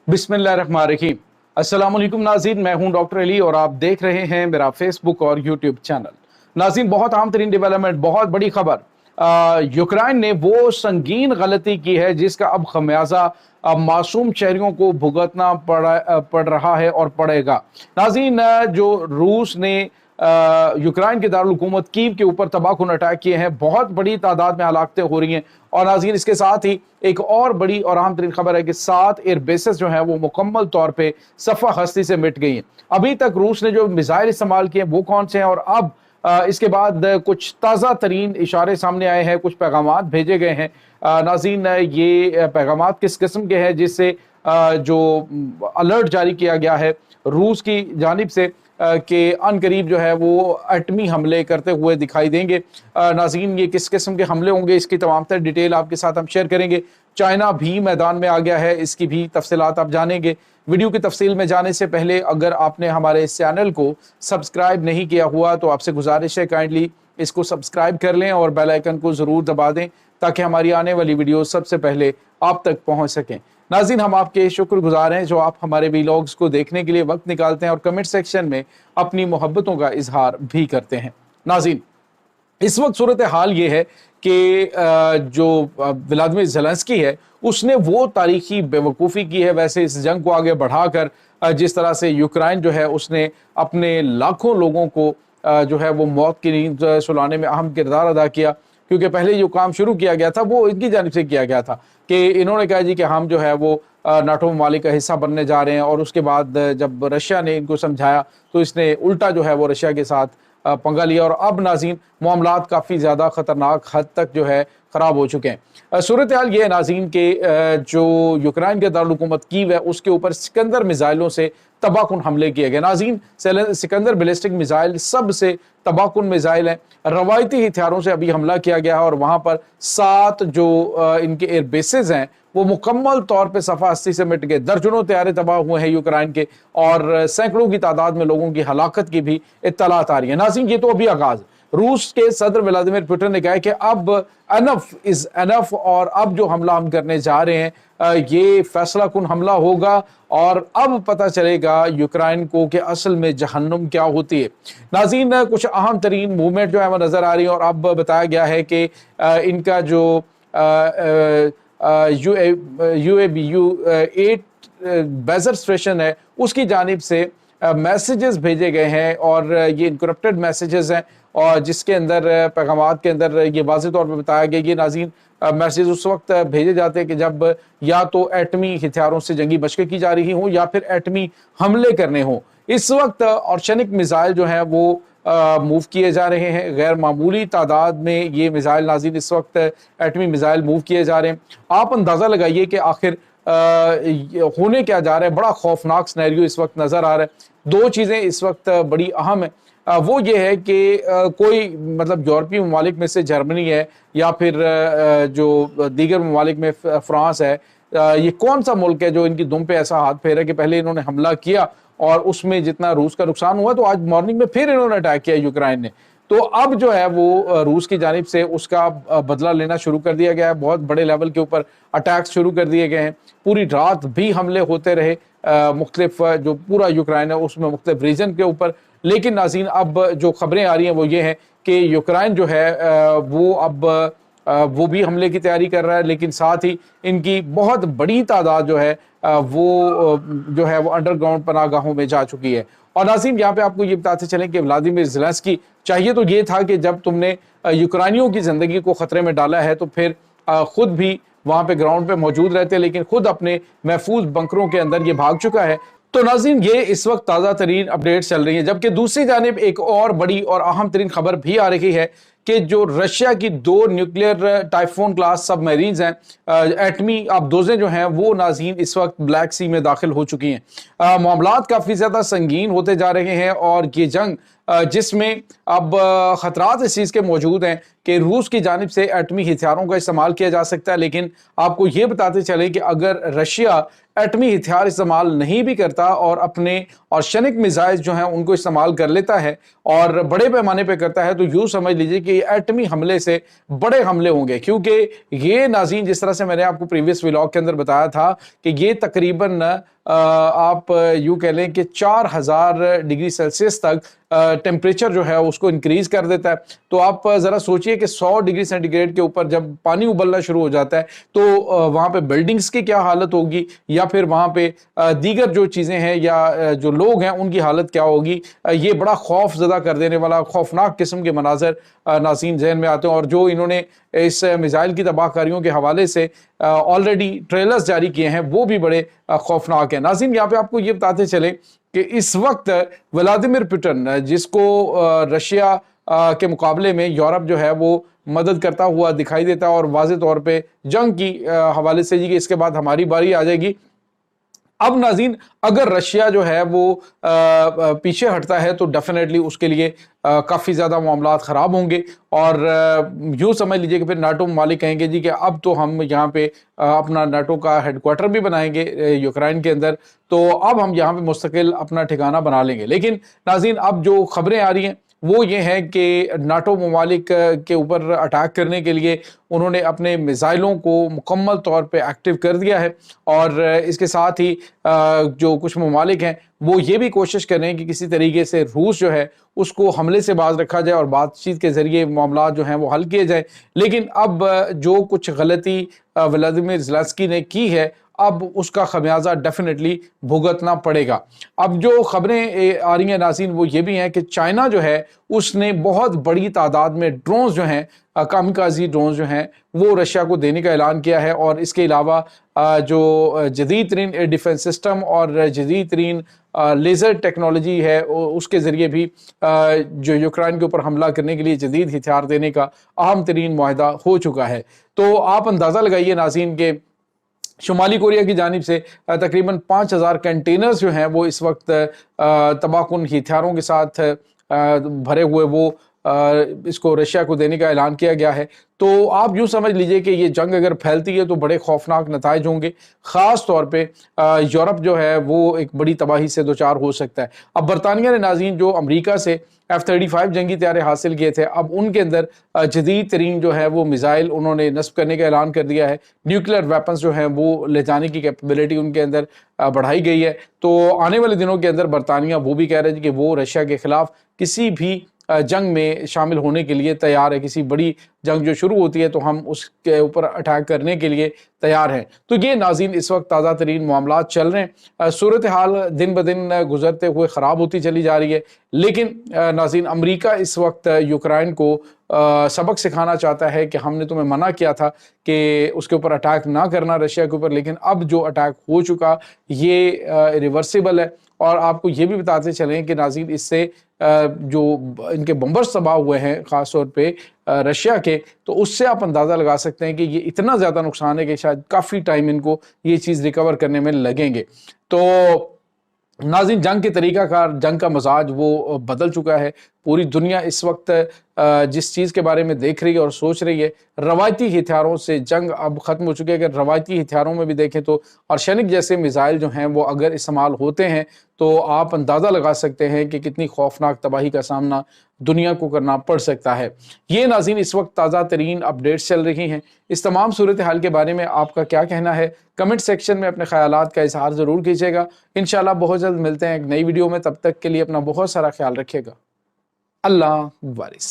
बिस्मिल्लाहिर्रहमानिर्रहीम। अस्सलाम वालेकुम नाज़रीन, मैं हूं डॉक्टर अली और आप देख रहे हैं मेरा फेसबुक और यूट्यूब चैनल। नाज़रीन, बहुत अहम तरीन डेवलपमेंट, बहुत बड़ी खबर। यूक्रेन ने वो संगीन गलती की है जिसका अब खमियाजा अब मासूम शहरियों को भुगतना पड़ रहा है और पड़ेगा। नाज़रीन, जो रूस ने यूक्रेन के दारुल हुकूमत कीव के ऊपर तबाहकुन अटैक किए हैं, बहुत बड़ी तादाद में हलाकतें हो रही हैं। और नाज़रीन, इसके साथ ही एक और बड़ी और अहम तरीन खबर है कि 7 एयर बेसेस जो हैं वो मुकम्मल तौर पे सफ़ा हस्ती से मिट गई हैं। अभी तक रूस ने जो मिसाइल इस्तेमाल किए वो कौन से हैं, और अब इसके बाद कुछ ताज़ा तरीन इशारे सामने आए हैं, कुछ पैगामात भेजे गए हैं। नाज़रीन, ये पैगामात किस किस्म के हैं जिससे जो अलर्ट जारी किया गया है रूस की जानिब से कि अनकरीब जो है वो एटमी हमले करते हुए दिखाई देंगे। नाज़रीन, ये किस किस्म के हमले होंगे इसकी तमाम तर डिटेल आपके साथ हम शेयर करेंगे। चाइना भी मैदान में आ गया है, इसकी भी तफसीलात आप जानेंगे। वीडियो की तफसील में जाने से पहले अगर आपने हमारे इस चैनल को सब्सक्राइब नहीं किया हुआ तो आपसे गुजारिश है काइंडली इसको सब्सक्राइब कर लें और बेल आइकन को ज़रूर दबा दें ताकि हमारी आने वाली वीडियो सबसे पहले आप तक पहुँच सकें। नाज़रीन, हम आपके शुक्रगुजार हैं जो आप हमारे वीलॉग्स को देखने के लिए वक्त निकालते हैं और कमेंट सेक्शन में अपनी मोहब्बतों का इजहार भी करते हैं। नाज़रीन, इस वक्त सूरत हाल ये है कि जो व्लादिमीर ज़ेलेंस्की है उसने वो तारीखी बेवकूफ़ी की है वैसे इस जंग को आगे बढ़ाकर, जिस तरह से यूक्रेन जो है उसने अपने लाखों लोगों को जो है वो मौत की नींद सुलाने में अहम किरदार अदा किया। क्योंकि पहले जो काम शुरू किया गया था वो इनकी जानिब से किया गया था कि इन्होंने कहा जी कि हम जो है वो नाटो ममालिक का हिस्सा बनने जा रहे हैं, और उसके बाद जब रशिया ने इनको समझाया तो इसने उल्टा जो है वो रशिया के साथ पंगा लिया, और अब नाज़रीन मामलात काफ़ी ज़्यादा ख़तरनाक हद तक जो है ख़राब हो चुके हैं। सूरत हाल ये है नाज़रीन के जो यूक्रेन के दारुल हुकूमत कीव है उसके ऊपर सिकंदर मिसाइलों से तबाहकुन हमले किए गए। नाज़रीन, सिकंदर बैलिस्टिक मिसाइल सबसे तबाहकुन मिसाइल हैं। रवायती हथियारों से अभी हमला किया गया है और वहाँ पर 7 जो इनके एयर बेसेस हैं वो मुकम्मल तौर पे सफ़ा हस्ती से मिट गए। दर्जनों तैयारे तबाह हुए हैं यूक्रेन के, और सैकड़ों की तादाद में लोगों की हलाकत की भी इत्तलात आ रही है। नाज़रीन, ये तो अभी आगाज़। रूस के सदर व्लादिमीर पुतिन ने कहा है कि अब एनफ इज एनफ, और अब जो हमला हम करने जा रहे हैं ये फैसला कुन हमला होगा और अब पता चलेगा यूक्रेन को कि असल में जहन्नुम क्या होती है। नाज़रीन, कुछ अहम तरीन मूवमेंट जो है वो नज़र आ रही है, और अब बताया गया है कि इनका जो UAV-8 बेजर स्टेशन है उसकी जानिब से मैसेजेस भेजे गए हैं, और ये इनक्रप्टेड मैसेजेस हैं, और जिसके अंदर पैगामात के अंदर ये वाज़ेह तौर पर बताया गया कि नाज़रीन मैसेज उस वक्त भेजे जाते हैं कि जब या तो एटमी हथियारों से जंगी मशक़ें की जा रही हों या फिर एटमी हमले करने हों। इस वक्त ऑर्शनिक मिसाइल जो है वो मूव किए जा रहे हैं, गैर मामूली तादाद में ये मिसाइल नाज़रीन इस वक्त एटमी मिसाइल मूव किए जा रहे हैं। आप अंदाज़ा लगाइए कि आखिर होने क्या जा रहा है। बड़ा खौफनाक सिनेरियो इस वक्त नज़र आ रहा है। 2 चीज़ें इस वक्त बड़ी अहम है, वो ये है कि कोई मतलब यूरोपीय ममालिक में से जर्मनी है या फिर जो दीगर ममालिक में फ्रांस है, ये कौन सा मुल्क है जो इनकी दुम पे ऐसा हाथ फेरा कि पहले इन्होंने हमला किया और उसमें जितना रूस का नुकसान हुआ तो आज मॉर्निंग में फिर इन्होंने अटैक किया यूक्रेन ने। तो अब जो है वो रूस की जानिब से उसका बदला लेना शुरू कर दिया गया है। बहुत बड़े लेवल के ऊपर अटैक्स शुरू कर दिए गए हैं। पूरी रात भी हमले होते रहे मुख्तलिफ जो पूरा यूक्रेन है उसमें मुख्तलिफ रीजन के ऊपर। लेकिन नाज़रीन, अब जो खबरें आ रही हैं वो ये हैं कि यूक्रेन जो है वो अब वो भी हमले की तैयारी कर रहा है, लेकिन साथ ही इनकी बहुत बड़ी तादाद जो है वो अंडरग्राउंड पनाहगाहों में जा चुकी है। और नाज़रीन, यहाँ पे आपको ये बताते चलें कि व्लादिमीर ज़ेलेंस्की चाहिए तो ये था कि जब तुमने यूक्रेनियों की ज़िंदगी को ख़तरे में डाला है तो फिर खुद भी वहाँ पे ग्राउंड पे मौजूद रहते, लेकिन खुद अपने महफूज बंकरों के अंदर ये भाग चुका है। तो नाज़रीन, ये इस वक्त ताज़ा तरीन अपडेट चल रही है। जबकि दूसरी जानिब एक और बड़ी और अहम तरीन खबर भी आ रही है कि जो रशिया की 2 न्यूक्लियर टाइफून क्लास सबमरीन्स हैं, एटमी आबदोज़ें जो हैं वो नाज़रीन इस वक्त ब्लैक सी में दाखिल हो चुकी हैं। मामलात काफ़ी ज़्यादा संगीन होते जा रहे हैं, और ये जंग जिसमें अब ख़तरात इस चीज़ के मौजूद हैं कि रूस की जानिब से एटमी हथियारों का इस्तेमाल किया जा सकता है। लेकिन आपको ये बताते चले कि अगर रशिया एटमी हथियार इस्तेमाल नहीं भी करता और अपने ऑर्शनिक मिसाइल जो हैं उनको इस्तेमाल कर लेता है और बड़े पैमाने पे करता है, तो यूँ समझ लीजिए कि एटमी हमले से बड़े हमले होंगे। क्योंकि ये नाज़रीन, जिस तरह से मैंने आपको प्रीवियस व्लॉग के अंदर बताया था कि ये तकरीबन آپ یوں کہہ لیں کہ 4000 ڈگری سیلسیس تک ٹیمپریچر جو ہے اس کو انکریز کر دیتا ہے. تو آپ ذرا سوچئے کہ 100 ڈگری سینٹی گریڈ کے اوپر جب پانی ابلنا شروع ہو جاتا ہے تو وہاں پہ بلڈنگز کی کیا حالت ہوگی, یا پھر وہاں پہ دیگر جو چیزیں ہیں یا جو لوگ ہیں ان کی حالت کیا ہوگی. یہ بڑا خوف زدہ کر دینے والا خوفناک قسم کے مناظر ناظرین ذہن میں آتے ہیں, اور جو انہوں نے اس میزائل کی تباہ کاریوں کے حوالے سے آلریڈی ٹریلرز جاری کیے ہیں وہ بھی بڑے خوفناک ہیں. ناظرین یہاں پہ آپ کو یہ بتاتے چلیں کہ اس وقت ولادیمیر پوٹن, جس کو رشیا کے مقابلے میں یورپ جو ہے وہ مدد کرتا ہوا دکھائی دیتا ہے, اور واضح طور پہ جنگ کی حوالے سے جی کہ اس کے بعد ہماری باری آ جائے گی. اب ناظرین اگر رشیا جو ہے وہ پیچھے ہٹتا ہے تو ڈیفینیٹلی اس کے لیے کافی زیادہ معاملات خراب ہوں گے, اور یوں سمجھ لیجئے کہ پھر ناٹو ممالک کہیں گے جی کہ اب تو ہم یہاں پہ اپنا ناٹو کا ہیڈ کوارٹر بھی بنائیں گے یوکرائن کے اندر, تو اب ہم یہاں پہ مستقل اپنا ٹھکانہ بنا لیں گے. لیکن ناظرین اب جو خبریں آ رہی ہیں وہ یہ ہے کہ ناٹو ممالک کے اوپر اٹیک کرنے کے لیے انہوں نے اپنے میزائلوں کو مکمل طور پہ ایکٹیو کر دیا ہے, اور اس کے ساتھ ہی جو کچھ ممالک ہیں وہ یہ بھی کوشش کر رہے ہیں کہ کسی طریقے سے روس جو ہے اس کو حملے سے باز رکھا جائے اور بات چیت کے ذریعے معاملات جو ہیں وہ حل کیے جائیں. لیکن اب جو کچھ غلطی ولادیمیر زیلنسکی نے کی ہے اب اس کا خمیازہ ڈیفینیٹلی بھگتنا پڑے گا. اب جو خبریں آ رہی ہیں ناظرین وہ یہ بھی ہیں کہ چائنا جو ہے اس نے بہت بڑی تعداد میں ڈرونز جو ہیں کامکازی ڈرونز جو ہیں وہ رشیا کو دینے کا اعلان کیا ہے, اور اس کے علاوہ جو جدید ترین ایئر ڈیفنس سسٹم اور جدید ترین لیزر ٹیکنالوجی ہے اس کے ذریعے بھی جو یوکرائن کے اوپر حملہ کرنے کے لیے جدید ہتھیار دینے کا اہم ترین معاہدہ ہو چکا ہے. تو آپ اندازہ لگائیے ناظرین کہ شمالی کوریا کی جانب سے تقریباً 5000 کنٹینرز جو ہیں وہ اس وقت تباہ کن ہتھیاروں کے ساتھ بھرے ہوئے وہ اس کو رشیا کو دینے کا اعلان کیا گیا ہے. تو آپ یوں سمجھ لیجئے کہ یہ جنگ اگر پھیلتی ہے تو بڑے خوفناک نتائج ہوں گے, خاص طور پہ یورپ جو ہے وہ ایک بڑی تباہی سے دوچار ہو سکتا ہے. اب برطانیہ نے ناظرین جو امریکہ سے F-35 جنگی طیارے حاصل کیے تھے اب ان کے اندر جدید ترین جو ہے وہ میزائل انہوں نے نصب کرنے کا اعلان کر دیا ہے. نیوکلیئر ویپنز جو ہیں وہ لے جانے کی کیپیبلٹی ان کے اندر بڑھائی گئی ہے. تو آنے والے دنوں کے اندر برطانیہ وہ بھی کہہ رہے ہیں کہ وہ رشیا کے خلاف کسی بھی جنگ میں شامل ہونے کے لیے تیار ہے. کسی بڑی جنگ جو شروع ہوتی ہے تو ہم اس کے اوپر اٹیک کرنے کے لیے تیار ہیں. تو یہ ناظرین اس وقت تازہ ترین معاملات چل رہے ہیں. صورتحال دن بدن گزرتے ہوئے خراب ہوتی چلی جا رہی ہے, لیکن ناظرین امریکہ اس وقت یوکرائن کو سبق سکھانا چاہتا ہے کہ ہم نے تمہیں منع کیا تھا کہ اس کے اوپر اٹیک نہ کرنا رشیا کے اوپر, لیکن اب جو اٹیک ہو چکا یہ ریورسیبل ہے. اور آپ کو یہ بھی بتاتے چلیں کہ ناظرین اس سے جو ان کے بمبرز تباہ ہوئے ہیں خاص طور پہ رشیا کے, تو اس سے آپ اندازہ لگا سکتے ہیں کہ یہ اتنا زیادہ نقصان ہے کہ شاید کافی ٹائم ان کو یہ چیز ریکور کرنے میں لگیں گے. تو ناظرین جنگ کے طریقہ کار, جنگ کا مزاج وہ بدل چکا ہے. پوری دنیا اس وقت جس چیز کے بارے میں دیکھ رہی ہے اور سوچ رہی ہے, روایتی ہتھیاروں سے جنگ اب ختم ہو چکی ہے. اگر روایتی ہتھیاروں میں بھی دیکھیں تو آرشینک جیسے میزائل جو ہیں وہ اگر استعمال ہوتے ہیں تو آپ اندازہ لگا سکتے ہیں کہ کتنی خوفناک تباہی کا سامنا دنیا کو کرنا پڑ سکتا ہے. یہ ناظرین اس وقت تازہ ترین اپڈیٹس چل رہی ہیں. اس تمام صورتحال کے بارے میں آپ کا کیا کہنا ہے؟ کمنٹ سیکشن میں اپنے خیالات کا اظہار ضرور کیجیے گا. انشاءاللہ بہت جلد ملتے ہیں ایک نئی ویڈیو میں. تب تک کے لیے اپنا بہت سارا خیال رکھیے گا. اللہ وارث.